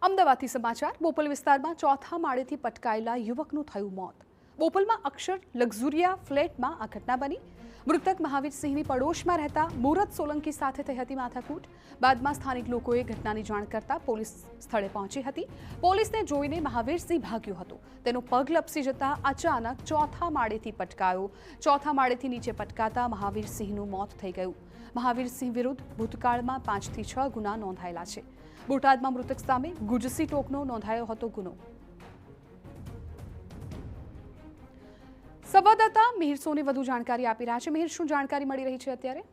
અમદાવાદથી સમાચાર બોપલ વિસ્તારમાં ચોથા માળેથી પટકાયેલા યુવકનું થયું મોત। બોપલમાં અક્ષર લક્ઝુરિયા ફ્લેટમાં આ ઘટના બની। મૃતક મહાવીરસિંહની પડોશમાં રહેતા મુરત સોલંકી સાથે થઈ હતી માથાકૂટ। બાદમાં સ્થાનિક લોકોએ ઘટનાની જાણ કરતા પોલીસ સ્થળે પહોંચી હતી। પોલીસને જોઈને મહાવીરસિંહ ભાગ્યો હતો। તેનો પગ લપસી જતા અચાનક ચોથા માળેથી પટકાયો। ચોથા માળેથી નીચે પટકાતા મહાવીરસિંહનું મોત થઈ ગયું। મહાવીરસિંહ વિરુદ્ધ ભૂતકાળમાં 5 થી 6 ગુના નોંધાયેલા છે। બોટાદમાં મૃતક સામે ગુજસી ટોકનો નોંધાયો હતો ગુનો। સંવાદદાતા મિહિર સોની વધુ જાણકારી આપી રહ્યા છે। મિહિર, શું જાણકારી મળી રહી છે અત્યારે?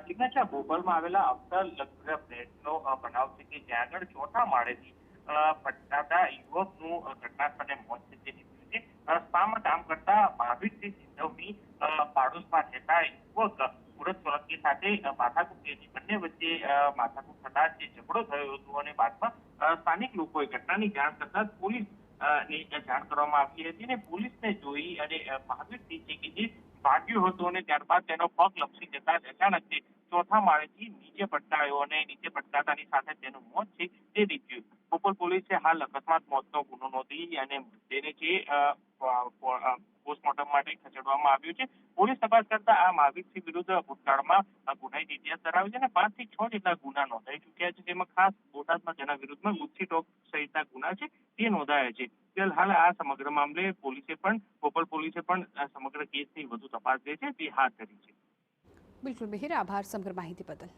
જિજ્ઞાસા, ભોપાલમાં આવેલા અફસર લક્ઝુરિયા ફ્લેટનો બનાવ છે કે જ્યાં આગળ ચોથા માળેથી પટકાતા યુવકનું ઘટના સ્થળે મોત નીપજ્યું છે। સ્પામાં કામ કરતા મહાવીરસિંહ સિંધવની પાડોશમાં રહેતા યુવક સુરત સોલંકી સાથે માથાકૂટ થઈ હતી। બંને વચ્ચે માથાકૂટ થતા જે ઝઘડો થયો હતો અને બાદમાં સ્થાનિક લોકોએ ઘટનાની જાણ કરતા પોલીસ ની જાણ કરવામાં આવી હતી અને પોલીસને જોઈ અને મહાવીરસિંહ છે કે જે ભાગ્યો હતો અને ત્યારબાદ તેનો પગ લપસી જતા અચાનક તે ચોથા માળેથી નીચે પટકાયો અને નીચે પટકાતાની સાથે તેનું મોત છે તે નીપજ્યું। બોપલ પોલીસે હાલ અકસ્માત મોતનો ગુનો નોંધી અને તેને જે પોસ્ટમોર્ટમ માટે ખસેડવામાં આવ્યું છે। પોલીસ તપાસ કરતા આ મહાવીરસિંહ વિરુદ્ધ ભૂતકાળમાં ગુનાહિત ઇતિહાસ ધરાવે છે અને 5 થી 6 જેટલા ગુના નોંધાઈ ચૂક્યા છે, જેમાં ખાસ બોટાદમાં તેના વિરુદ્ધમાં ગુજસી ટોક સહિતના ગુના છે તે નોંધાયા છે। હાલ આ સમગ્ર મામલે બોપલ પોલીસે પણ સમગ્ર કેસની વધુ તપાસ જે છે તે હાથ ધરી છે। બિલકુલ મિહિર, આભાર સમગ્ર માહિતી બદલ।